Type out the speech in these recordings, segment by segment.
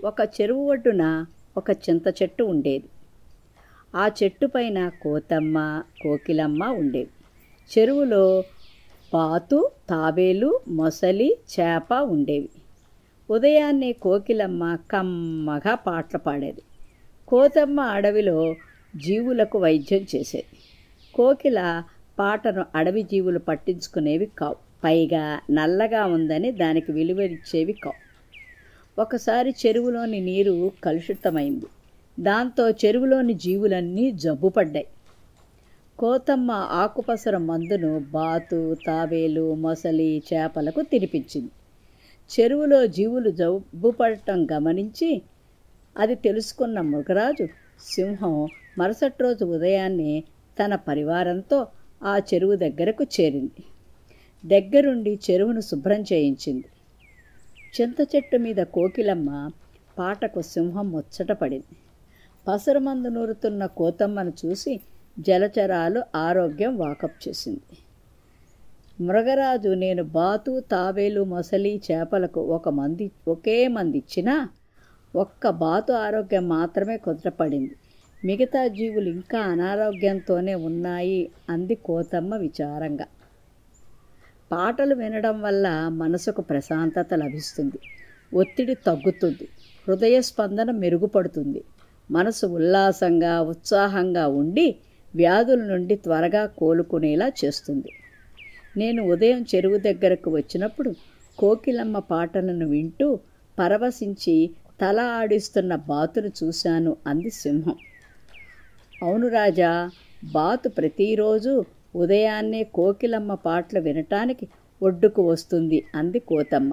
ఒక చెరువు ఒడ్డున ఒక చింత చెట్టు ఉండేది. ఆ చెట్టు పైన కోతమ్మ, కోకిలమ్మ ఉండేవి. చెరువులో బాతు, తాబేలు, మొసలి, చేప ఉండేవి. ఉదయాన్నే కోకిలమ్మ కమ్మగా పాటలు పాడేది. కోతమ్మ అడవిలో జీవులకు వైద్యం చేసేది. కోకిల పాటను అడవి జీవులు పట్టించుకునేవి కావు. పైగా నల్లగా ఉందని దానికి విలువనిచ్చేవి కావు. ఒకసారి చెరువులోని నీరు కలుషితమైంది. దాంతో చెరువులోని జీవులన్నీ జబ్బుపడ్డాయి. కోతమ్మ ఆకుపసర మందును బాతు, తాబేలు, మొసలి, చేపలకు తినిపించింది. చెరువులో జీవులు జబ్బుపడటం గమనించి అది తెలుసుకున్న మృగరాజు సింహం మరుసటి రోజు ఉదయాన్నే తన పరివారంతో ఆ చెరువు దగ్గరకు చేరింది. దగ్గరుండి చెరువును శుభ్రం చేయించింది. చింత చెట్టు మీద కోకిలమ్మ పాటకు సింహం ముచ్చటపడింది. పసరుమందు నూరుతున్న కోతమ్మను చూసి జలచరాలు ఆరోగ్యం వాకప్ చేసింది. మృగరాజు నేను బాతు, తాబేలు, మొసలి, చేపలకు ఒకే మంది ఇచ్చినా ఒక్క బాతు ఆరోగ్యం మాత్రమే కుదుటపడింది. మిగతా జీవులు ఇంకా అనారోగ్యంతోనే ఉన్నాయి అంది కోతమ్మ విచారంగా. పాటలు వినడం వల్ల మనసుకు ప్రశాంతత లభిస్తుంది, ఒత్తిడి తగ్గుతుంది, హృదయ స్పందన మెరుగుపడుతుంది, మనసు ఉల్లాసంగా ఉత్సాహంగా ఉండి వ్యాధుల నుండి త్వరగా కోలుకునేలా చేస్తుంది. నేను ఉదయం చెరువు దగ్గరకు వచ్చినప్పుడు కోకిలమ్మ పాటలను వింటూ పరవశించి తల ఆడిస్తున్న బాతును చూశాను అంది సింహం. అవును రాజా, బాతు ప్రతిరోజు ఉదయాన్నే కోకిలమ్మ పాటలు వినటానికి ఒడ్డుకు వస్తుంది అంది కోతమ్మ.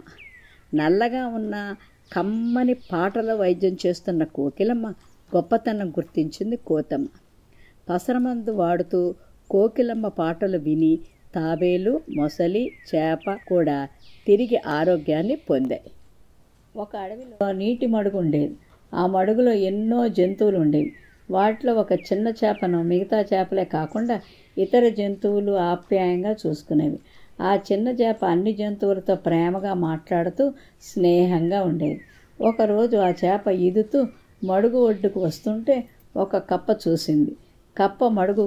నల్లగా ఉన్న కమ్మని పాటల వైద్యం చేస్తున్న కోకిలమ్మ గొప్పతనం గుర్తించింది కోతమ్మ. పసరమందు వాడుతూ కోకిలమ్మ పాటలు విని తాబేలు, మొసలి, చేప కూడా తిరిగి ఆరోగ్యాన్ని పొందాయి. ఒక అడవిలో నీటి మడుగు ఉండేది. ఆ మడుగులో ఎన్నో జంతువులు ఉండేవి. వాటిలో ఒక చిన్న చేపను మిగతా చేపలే కాకుండా ఇతర జంతువులు ఆప్యాయంగా చూసుకునేవి. ఆ చిన్న చేప అన్ని జంతువులతో ప్రేమగా మాట్లాడుతూ స్నేహంగా ఉండేది. ఒకరోజు ఆ చేప ఈదుతూ మడుగు ఒడ్డుకు వస్తుంటే ఒక కప్ప చూసింది. కప్ప మడుగు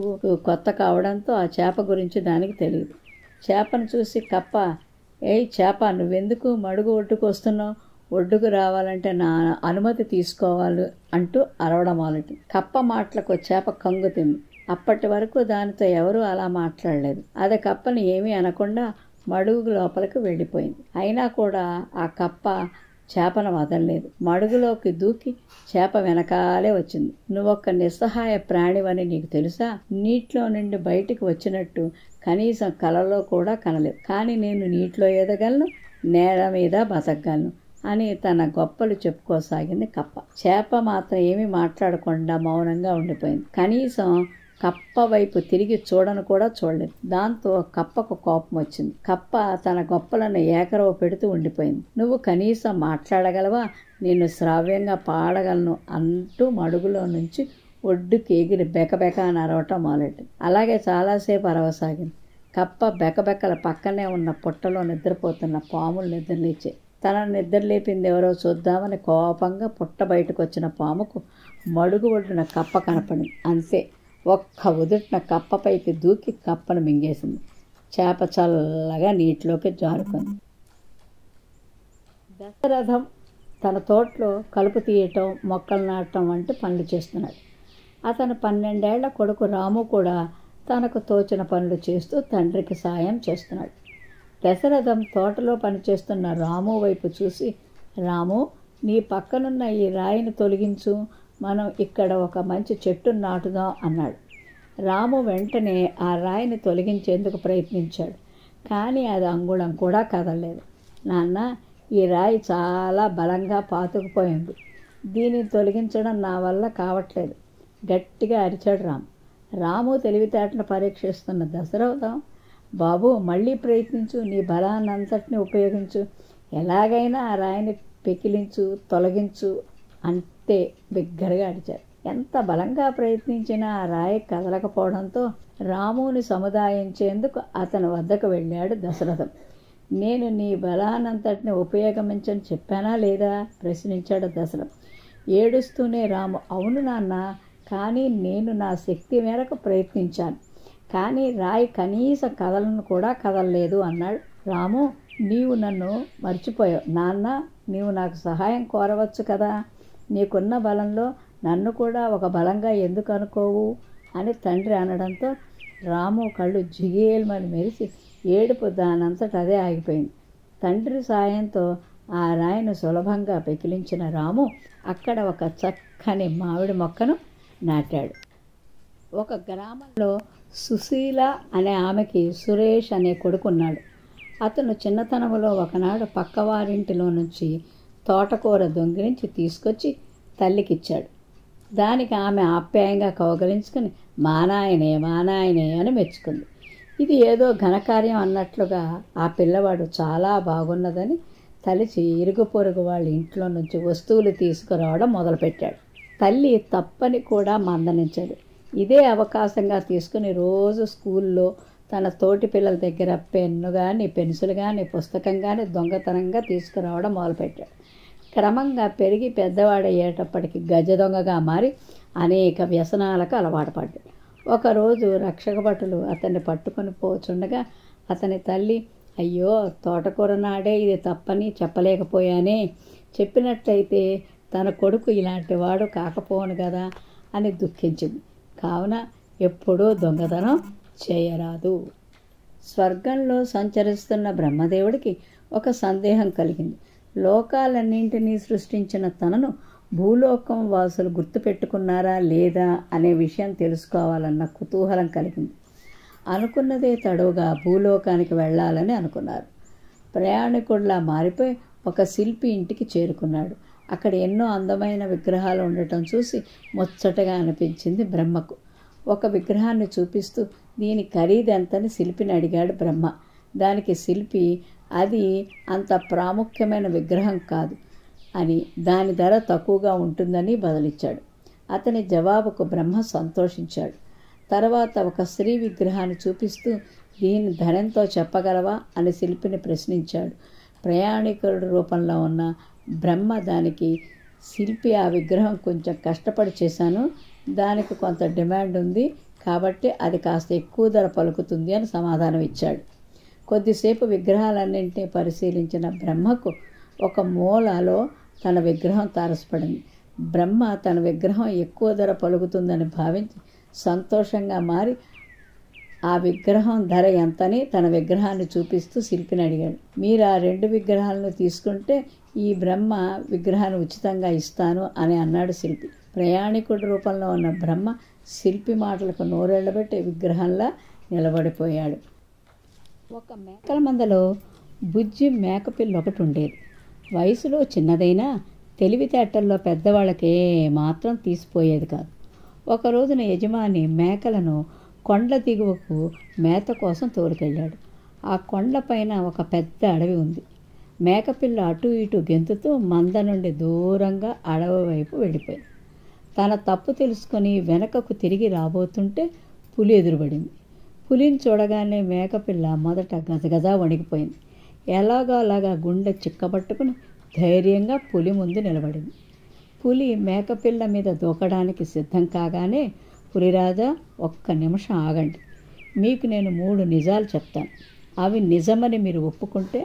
కొత్త కావడంతో ఆ చేప గురించి దానికి తెలియదు. చేపను చూసి కప్ప, ఏయ్ చేప, నువ్వెందుకు మడుగు ఒడ్డుకు వస్తున్నావు? ఒడ్డుకు రావాలంటే నా అనుమతి తీసుకోవాలి అంటూ అరవడం మొదలెట్టింది. కప్ప మాటలకు చేప కంగుతింది. అప్పటి వరకు దానితో ఎవరూ అలా మాట్లాడలేదు. అది కప్పని ఏమీ అనకుండా మడుగు లోపలికి వెళ్ళిపోయింది. అయినా కూడా ఆ కప్ప చేపను వదలలేదు. మడుగులోకి దూకి చేప వెనకాలే వచ్చింది. నువ్వొక్క నిస్సహాయ ప్రాణివని నీకు తెలుసా? నీటిలో నుండి బయటికి వచ్చినట్టు కనీసం కలలో కూడా కనలేదు. కానీ నేను నీటిలో ఎదగలను, నేల మీద బతకగలను అని తన గొప్పలు చెప్పుకోసాగింది కప్ప. చేప మాత్రం ఏమీ మాట్లాడకుండా మౌనంగా ఉండిపోయింది. కనీసం కప్ప వైపు తిరిగి చూడను కూడా చూడలేదు. దాంతో కప్పకు కోపం వచ్చింది. కప్ప తన గొప్పలను ఏకరవ పెడుతూ ఉండిపోయింది. నువ్వు కనీసం మాట్లాడగలవా? నేను శ్రావ్యంగా పాడగలను అంటూ మడుగులో నుంచి ఒడ్డుకి ఎగిరి బెకబెక అని అరవటం మొదలెట్టింది. అలాగే చాలాసేపు అరవసాగింది. కప్ప బెకబెక్కల పక్కనే ఉన్న పుట్టలో నిద్రపోతున్న పాములు నిద్రలేచాయి. తనను నిద్రలేపింది ఎవరో చూద్దామని కోపంగా పుట్ట బయటకు వచ్చిన పాముకు మడుగు ఒడ్డున కప్ప కనపడింది. అంతే, ఒక్క ఉదుటిన కప్పపైకి దూకి కప్పను మింగేసింది. చేప చల్లగా నీటిలోకి జారుకుంది. దశరథం తన తోటలో కలుపు తీయటం, మొక్కలు నాటడం వంటి పనులు చేస్తున్నాడు. అతని 12 ఏళ్ల కొడుకు రాము కూడా తనకు తోచిన పనులు చేస్తూ తండ్రికి సాయం చేస్తున్నాడు. దశరథం తోటలో పనిచేస్తున్న రాము వైపు చూసి, రాము, నీ పక్కనున్న ఈ రాయిని తొలగించు, మనం ఇక్కడ ఒక మంచి చెట్టును నాటుదాం అన్నాడు. రాము వెంటనే ఆ రాయిని తొలగించేందుకు ప్రయత్నించాడు. కానీ అది అంగుళం కూడా కదలలేదు. నాన్న, ఈ రాయి చాలా బలంగా పాతుకుపోయింది. దీనిని తొలగించడం నా వల్ల కావట్లేదు గట్టిగా అరిచాడు రాము. రాము తెలివితేటను పరీక్షిస్తున్న దశరథం, బాబు, మళ్ళీ ప్రయత్నించు, నీ బలాన్నంతటిని ఉపయోగించు, ఎలాగైనా ఆ రాయిని పెకిలించు, తొలగించు అంతే బిగ్గరగా అడిచారు. ఎంత బలంగా ప్రయత్నించినా ఆ రాయి కదలకపోవడంతో రాముని సముదాయించేందుకు అతని వద్దకు వెళ్ళాడు దశరథం. నేను నీ బలానంతటిని ఉపయోగించని చెప్పానా లేదా ప్రశ్నించాడు దశరథ్. ఏడుస్తూనే రాము, అవును నాన్న, కానీ నేను నా శక్తి మేరకు ప్రయత్నించాను, కానీ రాయి కనీసం కదలను కూడా కదలలేదు అన్నాడు. రాము, నీవు నన్ను మర్చిపోయావు నాన్న, నీవు నాకు సహాయం కోరవచ్చు కదా, నీకున్న బలంలో నన్ను కూడా ఒక బలంగా ఎందుకు అనుకోవు అని తండ్రి అనడంతో రాము కళ్ళు జిగేల్మని మెరిసి ఏడుపు దానంతట అదే ఆగిపోయింది. తండ్రి సాయంతో ఆ రాయిని సులభంగా పెకిలించిన రాము అక్కడ ఒక చక్కని మామిడి మొక్కను నాటాడు. ఒక గ్రామంలో సుశీల అనే ఆమెకి సురేష్ అనే కొడుకున్నాడు. అతను చిన్నతనంలో ఒకనాడు పక్కవారింటిలో నుంచి తోటకూర దొంగిలించి తీసుకొచ్చి తల్లికిచ్చాడు. దానికి ఆమె ఆప్యాయంగా కౌగలించుకుని మానాయనే అని మెచ్చుకుంది. ఇది ఏదో ఘనకార్యం అన్నట్లుగా ఆ పిల్లవాడు చాలా బాగున్నదని తలిచి ఇరుగు పొరుగు వాళ్ళ ఇంట్లో నుంచి వస్తువులు తీసుకురావడం మొదలుపెట్టాడు. తల్లి తప్పని కూడా మందలించాడు. ఇదే అవకాశంగా తీసుకుని రోజు స్కూల్లో తన తోటి పిల్లల దగ్గర పెన్ను కానీ పెన్సిల్ కానీ పుస్తకం కానీ దొంగతనంగా తీసుకురావడం మొదలుపెట్టాడు. క్రమంగా పెరిగి పెద్దవాడయ్యేటప్పటికి గజ దొంగగా మారి అనేక వ్యసనాలకు అలవాటు పడ్డాడు. ఒకరోజు రక్షక భటులు అతన్ని పట్టుకొని పోచుండగా అతని తల్లి, అయ్యో తోటకూర నాడే ఇది తప్పని చెప్పలేకపోయానే, చెప్పినట్లయితే తన కొడుకు ఇలాంటి వాడు కాకపోను కదా అని దుఃఖించింది. కావున ఎప్పుడూ దొంగతనం చేయరాదు. స్వర్గంలో సంచరిస్తున్న బ్రహ్మదేవుడికి ఒక సందేహం కలిగింది. లోకాలన్నింటినీ సృష్టించిన తనను భూలోకం వాసులు గుర్తుపెట్టుకున్నారా లేదా అనే విషయం తెలుసుకోవాలన్న కుతూహలం కలిగింది. అనుకున్నదే తడువుగా భూలోకానికి వెళ్ళాలని అనుకున్నారు. ప్రయాణికుడిలా మారిపోయి ఒక శిల్పి ఇంటికి చేరుకున్నాడు. అక్కడ ఎన్నో అందమైన విగ్రహాలు ఉండటం చూసి ముచ్చటగా అనిపించింది బ్రహ్మకు. ఒక విగ్రహాన్ని చూపిస్తూ దీని ఖరీదెంతని శిల్పిని అడిగాడు బ్రహ్మ. దానికి శిల్పి, అది అంత ప్రాముఖ్యమైన విగ్రహం కాదు అని, దాని ధర తక్కువగా ఉంటుందని బదులిచ్చాడు. అతని జవాబుకు బ్రహ్మ సంతోషించాడు. తర్వాత ఒక స్త్రీ విగ్రహాన్ని చూపిస్తూ దీని ధరెంతో చెప్పగలవా అని శిల్పిని ప్రశ్నించాడు. ప్రయాణికుడి రూపంలో ఉన్న బ్రహ్మ దానికి, శిల్పి ఆ విగ్రహం కొంచెం కష్టపడి చేశాను, దానికి కొంత డిమాండ్ ఉంది కాబట్టి అది కాస్త ఎక్కువ ధర పలుకుతుంది అని సమాధానం ఇచ్చాడు. కొద్దిసేపు విగ్రహాలన్నింటినీ పరిశీలించిన బ్రహ్మకు ఒక మూలలో తన విగ్రహం తారసపడింది. బ్రహ్మ తన విగ్రహం ఎక్కువ ధర పలుకుతుందని భావించి సంతోషంగా మారి ఆ విగ్రహం ధర ఎంతని తన విగ్రహాన్ని చూపిస్తూ శిల్పిని అడిగాడు. మీరు ఆ 2 విగ్రహాలను తీసుకుంటే ఈ బ్రహ్మ విగ్రహాన్ని ఉచితంగా ఇస్తాను అని అన్నాడు శిల్పి. ప్రయాణికుడి రూపంలో ఉన్న బ్రహ్మ శిల్పి మాటలకు నోరెళ్లబెట్టి విగ్రహంలా నిలబడిపోయాడు. ఒక మేకల మందలో బుజ్జి మేకపిల్ల ఒకటి ఉండేది. వయసులో చిన్నదైనా తెలివితేటల్లో పెద్దవాళ్ళకే మాత్రం తీసిపోయేది కాదు. ఒక రోజున యజమాని మేకలను కొండ దిగువకు మేత కోసం తోలుకెళ్ళాడు. ఆ కొండపైన ఒక పెద్ద అడవి ఉంది. మేకపిల్ల అటు ఇటు గెంతుతూ మంద నుండి దూరంగా అడవి వైపు వెళ్ళిపోయింది. తన తప్పు తెలుసుకొని వెనకకు తిరిగి రాబోతుంటే పులి ఎదురుపడింది. పులిని చూడగానే మేకపిల్ల మొదట గజగజ వణికిపోయింది. ఎలాగో అలాగా గుండె చిక్కబట్టుకుని ధైర్యంగా పులి ముందు నిలబడింది. పులి మేకపిల్ల మీద దూకడానికి సిద్ధం కాగానే, పులిరాజా, ఒక్క నిమిషం ఆగండి, మీకు నేను 3 నిజాలు చెప్తాను, అవి నిజమని మీరు ఒప్పుకుంటే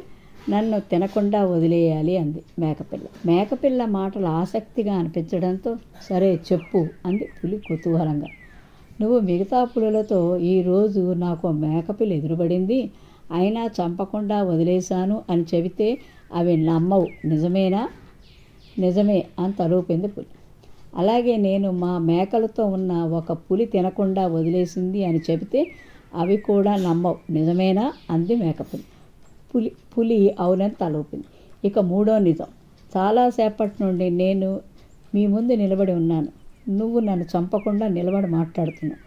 నన్ను తినకుండా వదిలేయాలి అంది మేకపిల్ల. మేకపిల్ల మాటలు ఆసక్తిగా అనిపించడంతో సరే చెప్పు అంది పులి కుతూహలంగా. నువ్వు మిగతా పులులతో ఈరోజు నాకు మేకపిల్ల ఎదురుపడింది, అయినా చంపకుండా వదిలేశాను అని చెబితే అవి నమ్మవు, నిజమేనా? నిజమే అని తలూపింది పులి. అలాగే నేను మా మేకలతో ఉన్న ఒక పులి తినకుండా వదిలేసింది అని చెబితే అవి కూడా నమ్మవు, నిజమేనా అంది మేకపిల్ల. పులి అవునని తలూపింది. ఇక 3వ నిజం, చాలాసేపటి నుండి నేను మీ ముందు నిలబడి ఉన్నాను, నువ్వు నన్ను చంపకుండా నిలబడి మాట్లాడుతున్నావు,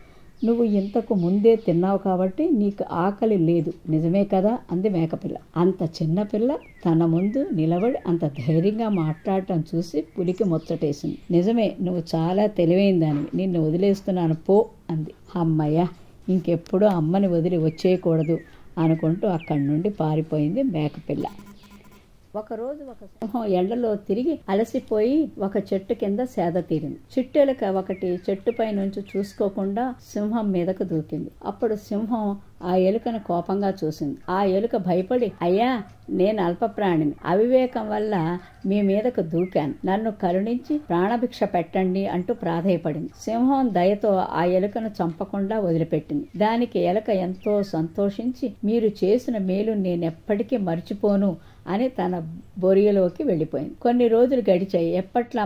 నువ్వు ఇంతకు ముందే తిన్నావు కాబట్టి నీకు ఆకలి లేదు, నిజమే కదా అంది మేకపిల్ల. అంత చిన్నపిల్ల తన ముందు నిలబడి అంత ధైర్యంగా మాట్లాడటం చూసి పులికి ముచ్చటేసింది. నిజమే, నువ్వు చాలా తెలివైందానివి, నిన్ను వదిలేస్తున్నాను పో అంది. అమ్మయ్య, ఇంకెప్పుడూ అమ్మని వదిలి వచ్చేయకూడదు అనుకుంటూ అక్కడి నుండి పారిపోయింది మేకపిల్ల. ఒకరోజు ఒక సింహం ఎండలో తిరిగి అలసిపోయి ఒక చెట్టు కింద సేద తీరింది. చిట్టెలుక ఒకటి చెట్టుపై నుంచి చూసుకోకుండా సింహం మీదకు దూకింది. అప్పుడు సింహం ఆ ఎలుకను కోపంగా చూసింది. ఆ ఎలుక భయపడి, అయ్యా, నేను అల్పప్రాణిని, అవివేకం వల్ల మీ మీదకు దూకాను, నన్ను కరుణించి ప్రాణభిక్ష పెట్టండి అంటూ ప్రాధేయపడింది. సింహం దయతో ఆ ఎలుకను చంపకుండా వదిలిపెట్టింది. దానికి ఎలుక ఎంతో సంతోషించి, మీరు చేసిన మేలు నేనెప్పటికీ మర్చిపోను అని తన బొరియలోకి వెళ్ళిపోయింది. కొన్ని రోజులు గడిచాయి. ఎప్పట్లా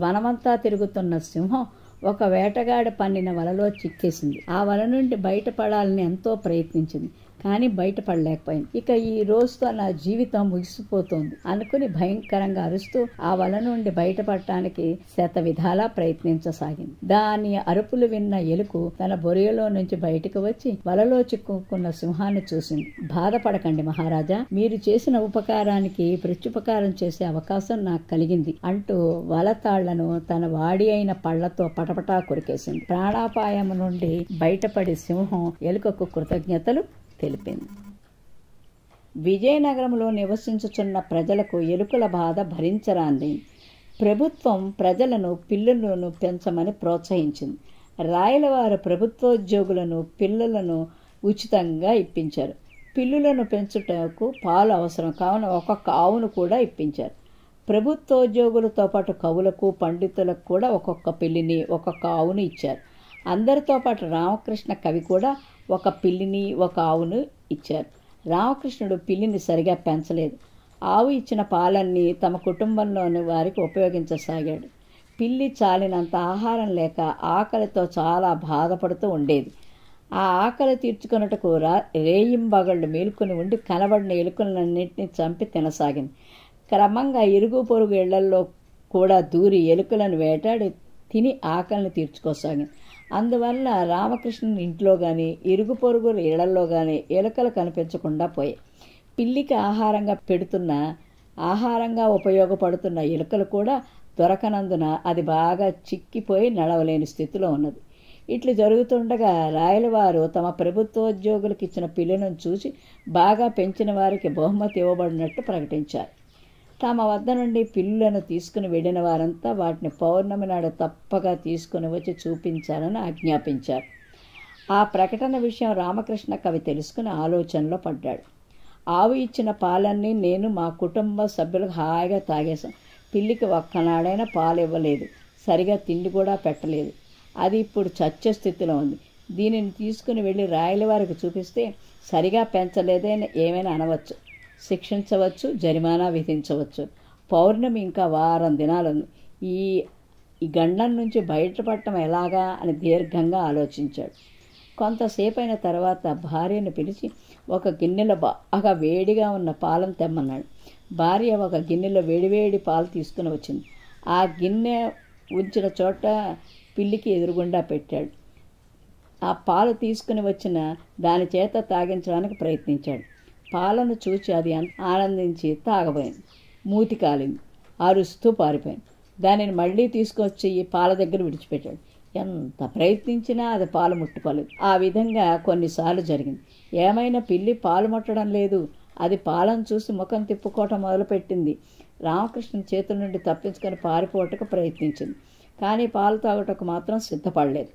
వనమంతా తిరుగుతున్న సింహం ఒక వేటగాడి పన్నిన వలలో చిక్కేసింది. ఆ వల నుండి బయటపడాలని ఎంతో ప్రయత్నించింది, కానీ బయటపడలేకపోయింది. ఇక ఈ రోజుతో నా జీవితం ముగిసిపోతోంది అనుకుని భయంకరంగా అరుస్తూ ఆ వల నుండి బయటపడటానికి శత విధాలా ప్రయత్నించసాగింది. దాని అరుపులు విన్న ఎలుక తన బొరియలో నుంచి బయటకు వచ్చి వలలో చిక్కుకున్న సింహాన్ని చూసింది. బాధపడకండి మహారాజా, మీరు చేసిన ఉపకారానికి ప్రత్యుపకారం చేసే అవకాశం నాకు కలిగింది అంటూ వల తాళ్లను తన వాడి అయిన పళ్లతో పటపటా కొరికేసింది. ప్రాణాపాయం నుండి బయటపడి సింహం ఎలుకకు కృతజ్ఞతలు తెలిపింది. విజయనగరంలో నివసించుచున్న ప్రజలకు ఎలుకల బాధ భరించరాంది. ప్రభుత్వం ప్రజలను పిల్లులను పెంచమని ప్రోత్సహించింది. రాయలవారు ప్రభుత్వోద్యోగులను పిల్లులను ఉచితంగా ఇప్పించారు. పిల్లులను పెంచుటకు పాలు అవసరం కావున ఒక్కొక్క ఆవును కూడా ఇప్పించారు. ప్రభుత్వోద్యోగులతో పాటు కవులకు, పండితులకు కూడా ఒక్కొక్క పిల్లిని, ఒక్కొక్క ఆవును ఇచ్చారు. అందరితో పాటు రామకృష్ణ కవి కూడా ఒక పిల్లిని, ఒక ఆవును ఇచ్చారు. రామకృష్ణుడు పిల్లిని సరిగా పెంచలేదు. ఆవు ఇచ్చిన పాలన్నీ తమ కుటుంబంలోని వారికి ఉపయోగించసాగాడు. పిల్లి చాలినంత ఆహారం లేక ఆకలితో చాలా బాధపడుతూ ఉండేది. ఆ ఆకలి తీర్చుకొనుటకు రేయింబగళ్ళు మేలుకొని ఉండి కనబడిన ఎలుకలన్నింటినీ చంపి తినసాగింది. క్రమంగా ఇరుగు పొరుగు ఇళ్లల్లో కూడా దూరి ఎలుకలను వేటాడి తిని ఆకలిని తీర్చుకోసాగింది. అందువల్ల రామకృష్ణుని ఇంట్లో కానీ ఇరుగు పొరుగు ఇళ్లలో కానీ ఎలుకలు కనిపించకుండా పోయాయి. పిల్లికి ఆహారంగా ఉపయోగపడుతున్న ఎలుకలు కూడా దొరకనందున అది బాగా చిక్కిపోయి నడవలేని స్థితిలో ఉన్నది. ఇట్లు జరుగుతుండగా రాయలవారు తమ ప్రభుత్వోద్యోగులకు ఇచ్చిన పిల్లను చూసి బాగా పెంచిన వారికి బహుమతి ఇవ్వబడినట్టు ప్రకటించారు. తమ వద్ద నుండి పిల్లులను తీసుకుని వెళ్ళిన వారంతా వాటిని పౌర్ణమి నాడు తప్పగా తీసుకుని వచ్చి చూపించాలని ఆజ్ఞాపించారు. ఆ ప్రకటన విషయం రామకృష్ణ కవి తెలుసుకుని ఆలోచనలో పడ్డాడు. ఆవు ఇచ్చిన పాలన్నీ నేను మా కుటుంబ సభ్యులకు హాయిగా తాగేశాం. పిల్లికి ఒక్కనాడైనా పాలు ఇవ్వలేదు, సరిగా తిండి కూడా పెట్టలేదు. అది ఇప్పుడు చచ్చే స్థితిలో ఉంది. దీనిని తీసుకుని వెళ్ళి రాయలవారికి చూపిస్తే సరిగా పెంచలేదని ఏమైనా అనవచ్చు, శిక్షించవచ్చు, జరిమానా విధించవచ్చు. పౌర్ణమి ఇంకా వారం దినాలుంది. ఈ గండం నుంచి బయటపడటం ఎలాగా అని దీర్ఘంగా ఆలోచించాడు. కొంతసేపు అయిన తర్వాత భార్యను పిలిచి ఒక గిన్నెలో బాగా వేడిగా ఉన్న పాలను తెమ్మన్నాడు. భార్య ఒక గిన్నెలో వేడివేడి పాలు తీసుకుని వచ్చింది. ఆ గిన్నె ఉంచిన చోట పిల్లికి ఎదురుగుండా పెట్టాడు. ఆ పాలు తీసుకుని వచ్చిన దాని చేత తాగించడానికి ప్రయత్నించాడు. పాలను చూచి అది ఆనందించి తాగబోయింది. మూతి కాలింది, అరుస్తూ పారిపోయింది. దానిని మళ్ళీ తీసుకొచ్చి పాల దగ్గర విడిచిపెట్టాడు. ఎంత ప్రయత్నించినా అది పాలు ముట్టుకోలేదు. ఆ విధంగా కొన్నిసార్లు జరిగింది. ఏమైనా పిల్లి పాలు ముట్టడం లేదు. అది పాలను చూసి ముఖం తిప్పుకోవటం మొదలుపెట్టింది. రామకృష్ణ చేతుల నుండి తప్పించుకొని పారిపోవటకు ప్రయత్నించింది, కానీ పాలు తాగుటకు మాత్రం సిద్ధపడలేదు.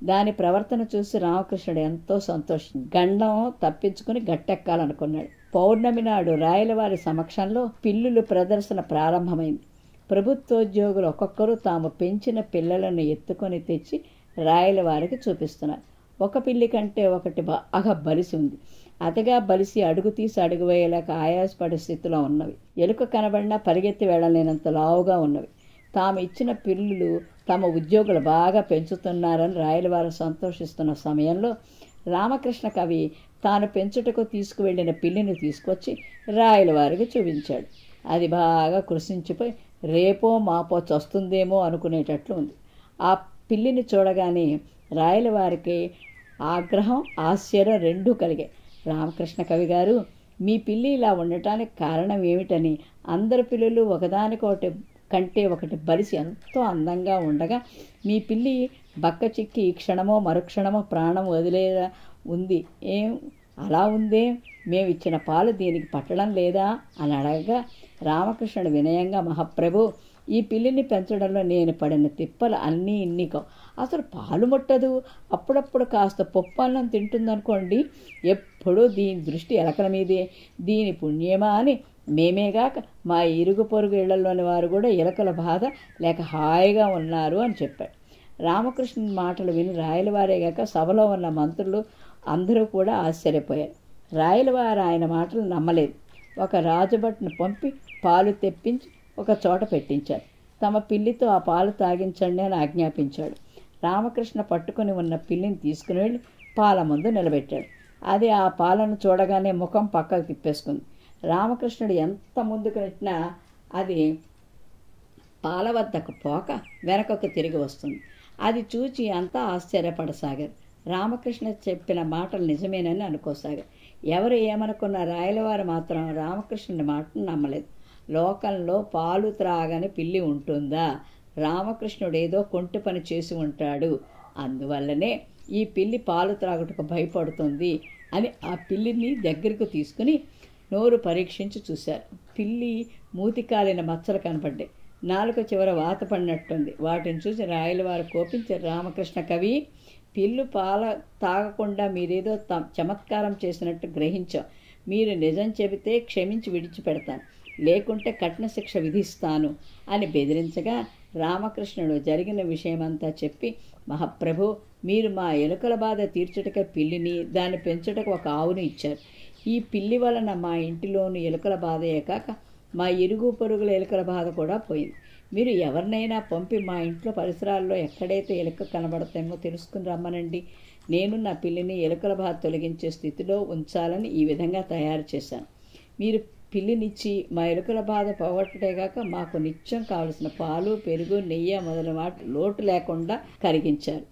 దాని ప్రవర్తన చూసి రామకృష్ణుడు ఎంతో సంతోషించి గండం తప్పించుకుని గట్టెక్కాలనుకున్నాడు. పౌర్ణమి నాడు రాయలవారి సమక్షంలో పిల్లుల ప్రదర్శన ప్రారంభమైంది. ప్రభుత్వోద్యోగులు ఒక్కొక్కరు తాము పెంచిన పిల్లలను ఎత్తుకొని తెచ్చి రాయలవారికి చూపిస్తున్నారు. ఒక పిల్లి కంటే ఒకటి బాగా బలిసి ఉంది. అతిగా బలిసి అడుగు తీసి అడుగు వేయలేక ఆయాసపడే స్థితిలో ఉన్నవి. ఎలుక కనబడినా పరిగెత్తి వెళ్ళలేనంత లావుగా ఉన్నవి. తాము ఇచ్చిన పిల్లులు తమ ఉద్యోగులు బాగా పెంచుతున్నారని రాయలవారు సంతోషిస్తున్న సమయంలో రామకృష్ణ కవి తాను పెంచుటకు తీసుకువెళ్ళిన పిల్లిని తీసుకొచ్చి రాయలవారికి చూపించాడు. అది బాగా కృషించిపోయి రేపో మాపో చస్తుందేమో అనుకునేటట్లు ఉంది. ఆ పిల్లిని చూడగానే రాయలవారికి ఆగ్రహం, ఆశ్చర్యం రెండూ కలిగాయి. రామకృష్ణ కవి గారు, మీ పిల్లి ఇలా ఉండటానికి కారణం ఏమిటని, అందరి పిల్లులు ఒకదానికొకటి కంటే ఒకటి బలిసి ఎంతో అందంగా ఉండగా మీ పిల్లి బక్క చిక్కి ఈ క్షణమో మరుక్షణమో ప్రాణం వదిలేలా ఉంది. అలా ఉందే, మేమిచ్చిన పాలు దీనికి పట్టడం లేదా అని అడగగా రామకృష్ణుడు వినయంగా, మహాప్రభు, ఈ పిల్లిని పెంచడంలో నేను పడిన తిప్పలు అన్నీ ఇన్ని కావు. అసలు పాలు ముట్టదు, అప్పుడప్పుడు కాస్త పప్పు అన్నం తింటుందనుకోండి, ఎప్పుడూ దీని దృష్టి ఎలకల మీదే. దీని పుణ్యమా అని మేమేగాక మా ఇరుగు పొరుగు ఇళ్లలోని వారు కూడా ఎలకల బాధ లేక హాయిగా ఉన్నారు అని చెప్పాడు. రామకృష్ణుని మాటలు విని రాయలవారేగాక సభలో ఉన్న మంత్రులు అందరూ కూడా ఆశ్చర్యపోయారు. రాయలవారు ఆయన మాటలు నమ్మలేదు. ఒక రాజభటును పంపి పాలు తెప్పించి ఒక చోట పెట్టించారు. తమ పిల్లితో ఆ పాలు తాగించండి అని ఆజ్ఞాపించాడు. రామకృష్ణ పట్టుకుని ఉన్న పిల్లిని తీసుకుని వెళ్ళి పాల ముందు నిలబెట్టాడు. అది ఆ పాలను చూడగానే ముఖం పక్కకు తిప్పేసుకుంది. రామకృష్ణుడు ఎంత ముందుకు నెట్టినా అది పాల వద్దకు పోక వెనకకు తిరిగి వస్తుంది. అది చూచి అంతా ఆశ్చర్యపడసాగారు. రామకృష్ణ చెప్పిన మాటలు నిజమేనని అనుకోసాగారు. ఎవరు ఏమనుకున్న రాయలవారు మాత్రం రామకృష్ణుని మాటను నమ్మలేదు. లోకంలో పాలు త్రాగని పిల్లి ఉంటుందా? రామకృష్ణుడు ఏదో కొంటి పని చేసి ఉంటాడు, అందువల్లనే ఈ పిల్లి పాలు త్రాగుటకు భయపడుతుంది అని ఆ పిల్లిని దగ్గరకు తీసుకుని నోరు పరీక్షించి చూశారు. పిల్లి మూతికాలిన మచ్చలు కనపడ్డాయి. నాలుక చివర వాత పడినట్టుంది. వాటిని చూసి రాయలవారు కోపించారు. రామకృష్ణ కవి, పిల్లు పాల తాగకుండా మీరేదో చమత్కారం చేసినట్టు గ్రహించాం. మీరు నిజం చెబితే క్షమించి విడిచిపెడతాను, లేకుంటే కఠిన శిక్ష విధిస్తాను అని బెదిరించగా రామకృష్ణుడు జరిగిన విషయమంతా చెప్పి, మహాప్రభు, మీరు మా ఎలుకల బాధ తీర్చుటకే పిల్లిని, దాన్ని పెంచుటకు ఒక ఆవును ఇచ్చారు. ఈ పిల్లి వలన మా ఇంటిలోని ఎలుకల బాధయే కాక మా ఇరుగు పొరుగుల ఎలుకల బాధ కూడా పోయింది. మీరు ఎవరినైనా పంపి మా ఇంట్లో పరిసరాల్లో ఎక్కడైతే ఎలుక కనబడతామో తెలుసుకుని రమ్మనండి. నేను నా పిల్లిని ఎలుకల బాధ తొలగించే స్థితిలో ఉంచాలని ఈ విధంగా తయారు చేశాను. మీరు పిల్లినిచ్చి మా ఎలుకల బాధ పోగొట్టేగాక మాకు నిత్యం కావలసిన పాలు, పెరుగు, నెయ్యి మొదలైన వాటి లోటు లేకుండా కరిగించారు.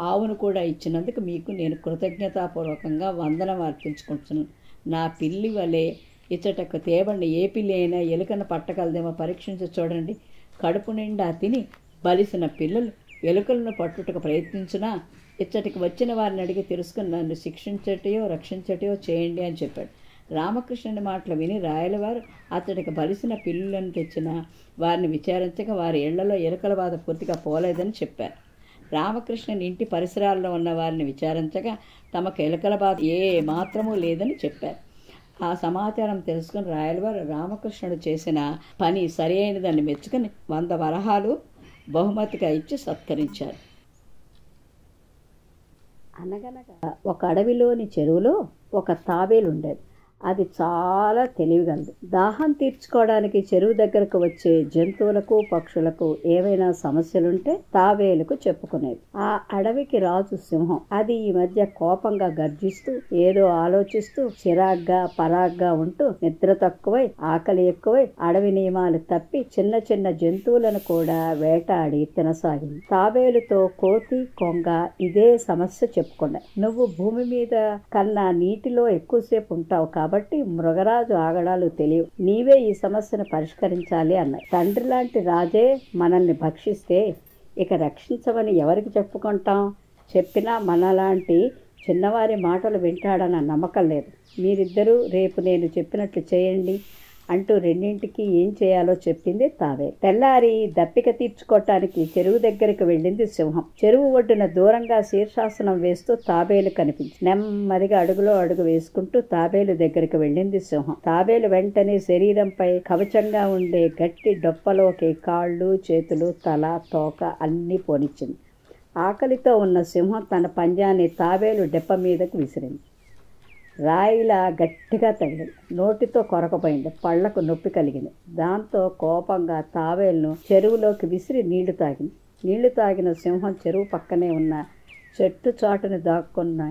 ఆవును కూడా ఇచ్చినందుకు మీకు నేను కృతజ్ఞతాపూర్వకంగా వందనం అర్పించుకుంటున్నాను. నా పిల్లి వలె ఇచ్చటకు తేబండి ఏ పిల్లి అయినా ఎలుకను పట్టగలదేమో పరీక్షించి చూడండి. కడుపు నిండా తిని బలిసిన పిల్లలు ఎలుకలను పట్టుటకు ప్రయత్నించినా ఇచ్చటికి వచ్చిన వారిని అడిగి తెలుసుకుని నన్ను శిక్షించటయో రక్షించటయో చేయండి అని చెప్పాడు. రామకృష్ణుని మాటలు విని రాయలవారు అతడికి బలిసిన పిల్లులను తెచ్చిన వారిని విచారించగా వారి ఇళ్లలో ఎలుకల బాధ పూర్తిగా పోలేదని చెప్పారు. రామకృష్ణుని ఇంటి పరిసరాల్లో ఉన్న వారిని విచారించగా తమకు ఎలుకల బాధ ఏ మాత్రమూ లేదని చెప్పారు. ఆ సమాచారం తెలుసుకుని రాయలవారు రామకృష్ణుడు చేసిన పని సరి అయినదని మెచ్చుకుని 100 వరహాలు బహుమతిగా ఇచ్చి సత్కరించారు. అనగనగా ఒక అడవిలోని చెరువులో ఒక తాబేలు ఉండేది. అది చాలా తెలివిగలదు. దాహం తీర్చుకోవడానికి చెరువు దగ్గరకు వచ్చే జంతువులకు, పక్షులకు ఏవైనా సమస్యలుంటే తాబేలుకు చెప్పుకునేది. ఆ అడవికి రాజు సింహం. అది ఈ మధ్య కోపంగా గర్జిస్తూ ఏదో ఆలోచిస్తూ చిరాగ్గా పరాగ్గా ఉంటూ నిద్ర తక్కువై ఆకలి ఎక్కువై అడవి నియమాలు తప్పి చిన్న చిన్న జంతువులను కూడా వేటాడి తినసాగింది. తాబేలుతో కోతి, కొంగ ఇదే సమస్య చెప్పుకున్నాయి. నువ్వు భూమి మీద కన్నా నీటిలో ఎక్కువసేపు ఉంటావు కాబట్టి మృగరాజు ఆగడాలు తెలియవు, నీవే ఈ సమస్యను పరిష్కరించాలి అన్నాయి. తండ్రి లాంటి రాజే మనల్ని భక్షిస్తే ఇక రక్షించమని ఎవరికి చెప్పుకుంటాం? చెప్పినా మనలాంటి చిన్నవారి మాటలు వింటాడన్న నమ్మకం లేదు. మీరిద్దరూ రేపు నేను చెప్పినట్లు చేయండి అంటూ రెండింటికి ఏం చేయాలో చెప్పింది తాబేలు. తెల్లారి దప్పిక తీర్చుకోవటానికి చెరువు దగ్గరికి వెళ్ళింది సింహం. చెరువు ఒడ్డున దూరంగా శీర్షాసనం వేస్తూ తాబేలు కనిపించింది. నెమ్మదిగా అడుగులో అడుగు వేసుకుంటూ తాబేలు దగ్గరికి వెళ్ళింది సింహం. తాబేలు వెంటనే శరీరంపై కవచంగా ఉండే గట్టి డొప్పలోకి కాళ్ళు, చేతులు, తల, తోక అన్నీ పోనిచ్చింది. ఆకలితో ఉన్న సింహం తన పంజాన్ని తాబేలు డెప్ప మీదకు విసిరింది. రాయిలా గట్టిగా తగిలింది. నోటితో కొరకపోయింది. పళ్లకు నొప్పి కలిగింది. దాంతో కోపంగా తాబేలును చెరువులోకి విసిరి నీళ్లు తాగింది. నీళ్లు తాగిన సింహం చెరువు పక్కనే ఉన్న చెట్టు చాటుని దాక్కున్న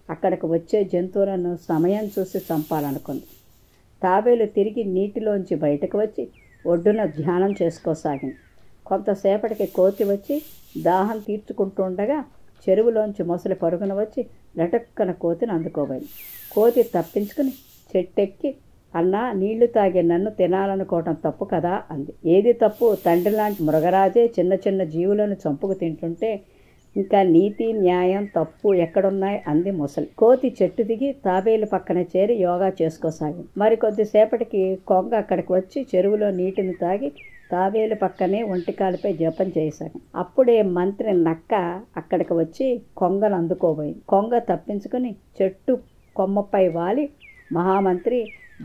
అక్కడికి వచ్చే జంతువులను సమయం చూసి చంపాలనుకుంది. తాబేలు తిరిగి నీటిలోంచి బయటకు వచ్చి ఒడ్డున ధ్యానం చేసుకోసాగింది. కొంతసేపటికి కోతి వచ్చి దాహం తీర్చుకుంటుండగా చెరువులోంచి మొసలి పరుగున వచ్చి లటక్కన కోతిని అందుకోబోయింది. కోతి తప్పించుకుని చెట్టెక్కి, అన్నా, నీళ్లు తాగే నన్ను తినాలనుకోవటం తప్పు కదా అంది. ఏది తప్పు? తండ్రి లాంటి మృగరాజే చిన్న చిన్న జీవులను చంపుకు తింటుంటే ఇంకా నీతి న్యాయం తప్పు ఎక్కడున్నాయి అంది ముసలి. కోతి చెట్టు దిగి తాబేలు పక్కన చేరి యోగా చేసుకోసాగింది. మరికొద్దిసేపటికి కొంగ అక్కడికి వచ్చి చెరువులో నీటిని తాగి తాబేలు పక్కనే ఒంటికాలిపై జపం చేయసాగింది. అప్పుడే మంత్రి నక్క అక్కడికి వచ్చి కొంగను అందుకోబోయింది. కొంగ తప్పించుకుని చెట్టు కొమ్మపై వాలి, మహామంత్రి,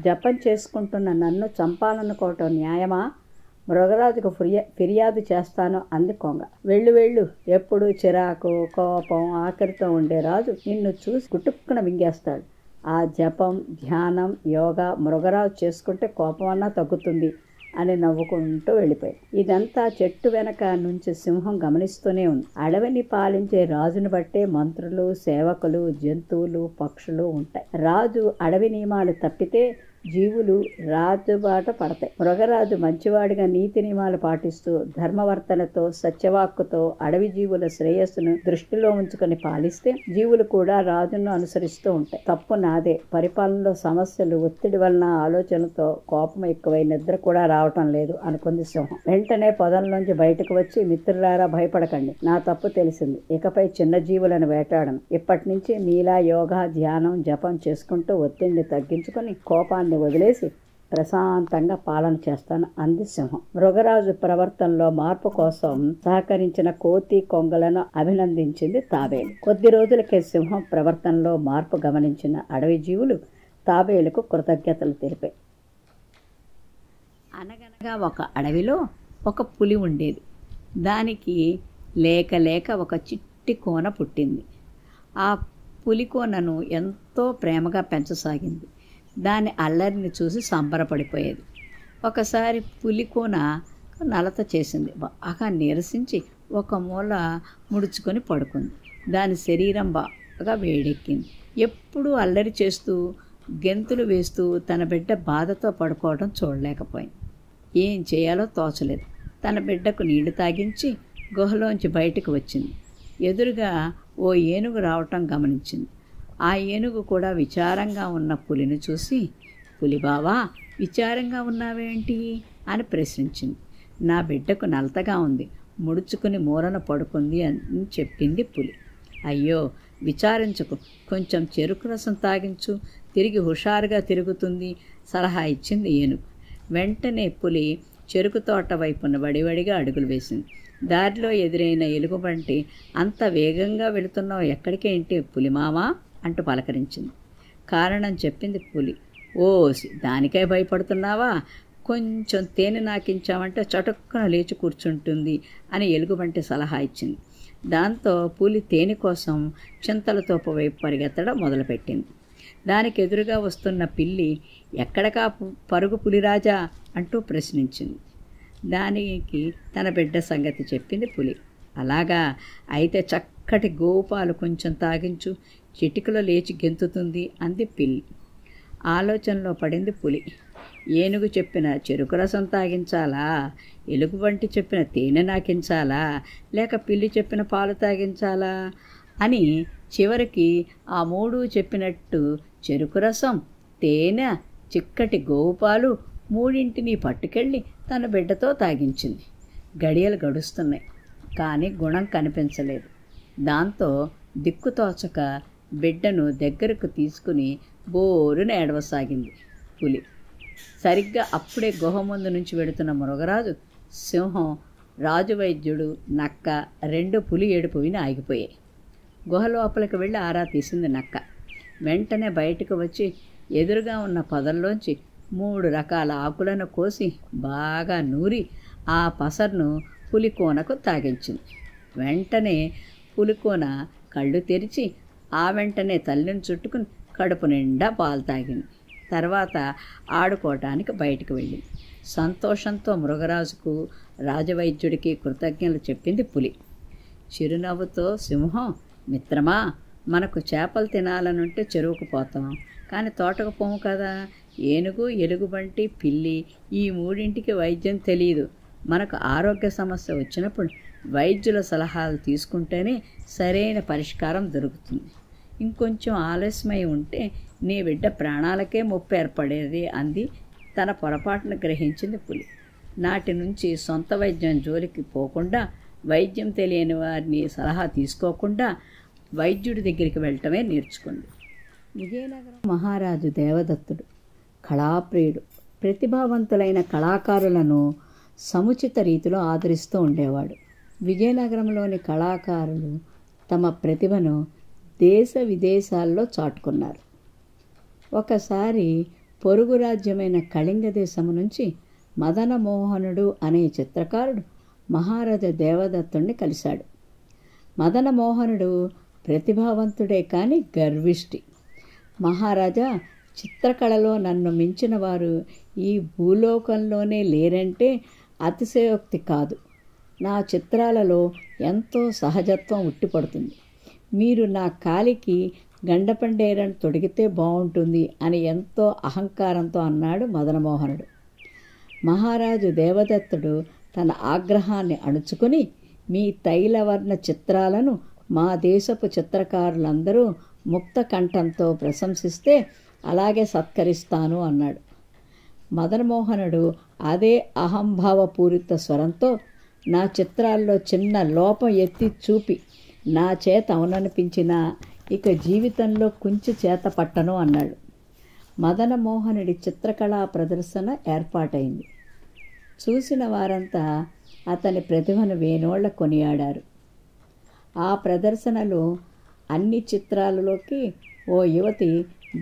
జపం చేసుకుంటున్న నన్ను చంపాలనుకోవటం న్యాయమా? మృగరాజుకు ఫిర్యాదు చేస్తాను అంది కొంగ. వెళ్ళు, ఎప్పుడు చిరాకు కోపం ఆఖరితో ఉండే రాజు నిన్ను చూసి గుటుక్కున మింగేస్తాడు. ఆ జపం ధ్యానం యోగా మృగరాజు చేసుకుంటే కోపం అన్నా తగ్గుతుంది అని నవ్వుకుంటూ వెళ్ళిపోయాడు. ఇదంతా చెట్టు వెనక నుంచి సింహం గమనిస్తూనే ఉంది. అడవిని పాలించే రాజును బట్టే మంత్రులు, సేవకులు, జంతువులు, పక్షులు ఉంటాయి. రాజు అడవి నియమాలు తప్పితే జీవులు రాజుబాట పడతాయి. మృగరాజు మంచివాడిగా నీతి నియమాలు పాటిస్తూ ధర్మవర్తనతో సత్యవాక్కుతో అడవి జీవుల శ్రేయస్సును దృష్టిలో ఉంచుకొని పాలిస్తే జీవులు కూడా రాజును అనుసరిస్తూ ఉంటాయి. తప్పు నాదే. పరిపాలనలో సమస్యలు, ఒత్తిడి వలన ఆలోచనలతో కోపం ఎక్కువై నిద్ర కూడా రావటం లేదు అనుకుంది సింహం. వెంటనే పొదల్లోంచి బయటకు వచ్చి, మిత్రులారా భయపడకండి, నా తప్పు తెలిసింది. ఇకపై చిన్న జీవులను వేటాడను. ఇప్పటి నుంచి మీలా యోగా ధ్యానం జపం చేసుకుంటూ ఒత్తిడిని తగ్గించుకొని కోపాన్ని వదిలేసి ప్రశాంతంగా పాలన చేస్తాను అంది సింహం. మృగరాజు ప్రవర్తనలో మార్పు కోసం సహకరించిన కోతి కొంగలను అభినందించింది తాబేలు. కొద్ది రోజులకే సింహం ప్రవర్తనలో మార్పు గమనించిన అడవి జీవులు తాబేలుకు కృతజ్ఞతలు తెలిపాయి. అనగనగా ఒక అడవిలో ఒక పులి ఉండేది. దానికి లేక ఒక చిట్టి కోన పుట్టింది. ఆ పులి కోనను ఎంతో ప్రేమగా పెంచసాగింది. దాని అల్లరిని చూసి సంబరపడిపోయేది. ఒకసారి పులికోన నలత చేసింది. బాగా నీరసించి ఒక మూల ముడుచుకొని పడుకుంది. దాని శరీరం బాగా వేడెక్కింది. ఎప్పుడూ అల్లరి చేస్తూ గెంతులు వేస్తూ తన బిడ్డ బాధతో పడుకోవడం చూడలేకపోయింది. ఏం చేయాలో తోచలేదు. తన బిడ్డకు నీళ్లు తాగించి గుహలోంచి బయటకు వచ్చింది. ఎదురుగా ఓ ఏనుగు రావటం గమనించింది. ఆ ఏనుగు కూడా విచారంగా ఉన్న పులిని చూసి, పులిబావా, విచారంగా ఉన్నావేంటి అని ప్రశ్నించింది. నా బిడ్డకు నలతగా ఉంది, ముడుచుకుని మూలన పడుకుంది అని చెప్పింది పులి. అయ్యో, విచారించకు, కొంచెం చెరుకు రసం తాగించు, తిరిగి హుషారుగా తిరుగుతుంది సలహా ఇచ్చింది ఏనుగు. వెంటనే పులి చెరుకు తోట వైపున వడివడిగా అడుగులు వేసింది. దారిలో ఎదురైన ఎలుగుబంటి, అంత వేగంగా వెళుతున్నావు ఎక్కడికేంటి పులిమామా అంటూ పలకరించింది. కారణం చెప్పింది పులి. ఓసి, దానికై భయపడుతున్నావా? కొంచెం తేనె నాకించామంటే చటుక్కున లేచి కూర్చుంటుంది అని ఎలుగుబంటి సలహా ఇచ్చింది. దాంతో పులి తేనె కోసం చింతలతోప వైపు పరిగెత్తడం మొదలుపెట్టింది. దానికి ఎదురుగా వస్తున్న పిల్లి, ఎక్కడకా పరుగు పులిరాజా అంటూ ప్రశ్నించింది. దానికి తన బిడ్డ సంగతి చెప్పింది పులి. అలాగా, అయితే చక్కటి గోపాలు కొంచెం తాగించు, చిటికలో లేచి గెంతుతుంది అంది పిల్లి. ఆలోచనలో పడింది పులి. ఏనుగు చెప్పిన చెరుకు రసం తాగించాలా, ఎలుగుబంటి చెప్పిన తేనె నాకించాలా, లేక పిల్లి చెప్పిన పాలు తాగించాలా అని చివరికి ఆ మూడు చెప్పినట్టు చెరుకు రసం, తేనె, చిక్కటి గోవుపాలు మూడింటిని పట్టుకెళ్ళి తన బిడ్డతో తాగించింది. గడియలు గడుస్తున్నాయి, కానీ గుణం కనిపించలేదు. దాంతో దిక్కుతోచక బిడ్డను దగ్గరకు తీసుకుని బోరున ఏడవసాగింది పులి. సరిగ్గా అప్పుడే గుహ ముందు నుంచి వెడుతున్న మృగరాజు, సింహం, రాజు వైద్యుడు, నక్క రెండు పులి ఏడుపు విని ఆగిపోయాయి. గుహ లోపలికి వెళ్ళి ఆరా తీసింది నక్క. వెంటనే బయటకు వచ్చి ఎదురుగా ఉన్న పొదల్లోంచి 3 రకాల ఆకులను కోసి బాగా నూరి ఆ పసర్ను పులికోనకు తాగించింది. వెంటనే పులికోన కళ్ళు తెరిచి ఆ వెంటనే తల్లిని చుట్టుకుని కడుపు నిండా పాలు తాగింది. తర్వాత ఆడుకోవటానికి బయటకు వెళ్ళింది. సంతోషంతో మృగరాజుకు, రాజవైద్యుడికి కృతజ్ఞతలు చెప్పింది పులి. చిరునవ్వుతో సింహం, మిత్రమా, మనకు చేపలు తినాలనుంటే చెరువుకు పోతాం, కానీ తోటకు పోము కదా. ఏనుగు, ఎలుగుబంటి, పిల్లి ఈ మూడింటికి వైద్యం తెలియదు. మనకు ఆరోగ్య సమస్య వచ్చినప్పుడు వైద్యుల సలహాలు తీసుకుంటేనే సరైన పరిష్కారం దొరుకుతుంది. ఇంకొంచెం ఆలస్యమై ఉంటే నీ బిడ్డ ప్రాణాలకే ముప్పు ఏర్పడేది అంది. తన పొరపాటును గ్రహించింది పులి. నాటి నుంచి సొంత వైద్యం జోలికి పోకుండా వైద్యం తెలియని వారిని సలహా తీసుకోకుండా వైద్యుడి దగ్గరికి వెళ్ళటమే నేర్చుకుంది. విజయనగరం మహారాజు దేవదత్తుడు కళాప్రియుడు. ప్రతిభావంతులైన కళాకారులను సముచిత రీతిలో ఆదరిస్తూ ఉండేవాడు. విజయనగరంలోని కళాకారులు తమ ప్రతిభను దేశ విదేశాల్లో చాటుకున్నారు. ఒకసారి పొరుగు రాజ్యమైన కళింగ దేశము నుంచి మదనమోహనుడు అనే చిత్రకారుడు మహారాజా దేవదత్తుడిని కలిశాడు. మదనమోహనుడు ప్రతిభావంతుడే కానీ గర్విష్టి. మహారాజా, చిత్రకళలో నన్ను మించిన వారు ఈ భూలోకంలోనే లేరంటే అతిశయోక్తి కాదు. నా చిత్రాలలో ఎంతో సహజత్వం ఉట్టిపడుతుంది. మీరు నా కాలికి గండపండేరని తొడిగితే బాగుంటుంది అని ఎంతో అహంకారంతో అన్నాడు మదనమోహనుడు. మహారాజు దేవదత్తుడు తన ఆగ్రహాన్ని అణుచుకొని, మీ తైలవర్ణ చిత్రాలను మా దేశపు చిత్రకారులందరూ ముక్త కంఠంతో ప్రశంసిస్తే అలాగే సత్కరిస్తాను అన్నాడు. మదనమోహనుడు అదే అహంభావపూరిత స్వరంతో, నా చిత్రాల్లో చిన్న లోపం ఎత్తి చూపి నా చేత అవుననిపించినా ఇక జీవితంలో కుంచి చేత పట్టను అన్నాడు. మదనమోహనుడి చిత్రకళా ప్రదర్శన ఏర్పాటైంది. చూసిన వారంతా అతని ప్రతిభను వేనోళ్ల కొనియాడారు. ఆ ప్రదర్శనలో అన్ని చిత్రాలలోకి ఓ యువతి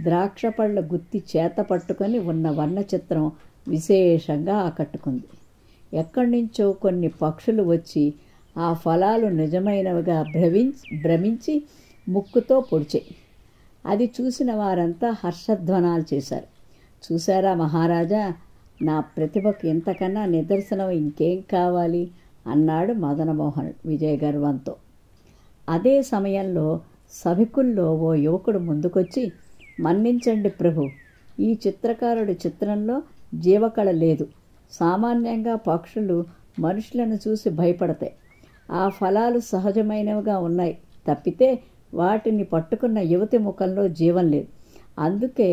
ద్రాక్ష పళ్ళ గుత్తి చేత పట్టుకొని ఉన్న వర్ణ చిత్రం విశేషంగా ఆకట్టుకుంది. ఎక్కడి నుంచో కొన్ని పక్షులు వచ్చి ఆ ఫలాలు నిజమైనవిగా భ్రమించి ముక్కుతో పొడిచాయి. అది చూసిన వారంతా హర్షధ్వానాలు చేశారు. చూశారా మహారాజా, నా ప్రతిభకు ఇంతకన్నా నిదర్శనం ఇంకేం కావాలి అన్నాడు మదనమోహనుడు విజయగర్వంతో. అదే సమయంలో సభికుల్లో ఓ యువకుడు ముందుకొచ్చి, మన్నించండి ప్రభు, ఈ చిత్రకారుడి చిత్రంలో జీవకళ లేదు. సామాన్యంగా పక్షులు మనుషులను చూసి భయపడతాయి. ఆ ఫలాలు సహజమైనవిగా ఉన్నాయి తప్పితే వాటిని పట్టుకున్న యువతి ముఖంలో జీవం లేదు. అందుకే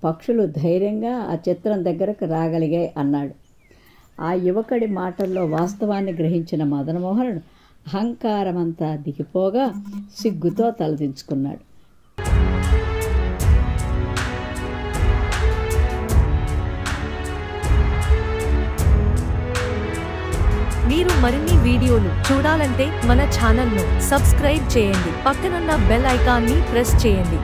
పక్షులు ధైర్యంగా ఆ చిత్రం దగ్గరకు రాగలిగాయి అన్నాడు. ఆ యువకుడి మాటల్లో వాస్తవాన్ని గ్రహించిన మదనమోహనుడు అహంకారమంతా దిగిపోగా సిగ్గుతో తలదించుకున్నాడు. మీరు మరిన్ని వీడియోలు చూడాలంటే మన ఛానల్ను సబ్స్క్రైబ్ చేయండి. పక్కనున్న బెల్ ఐకాన్ని ప్రెస్ చేయండి.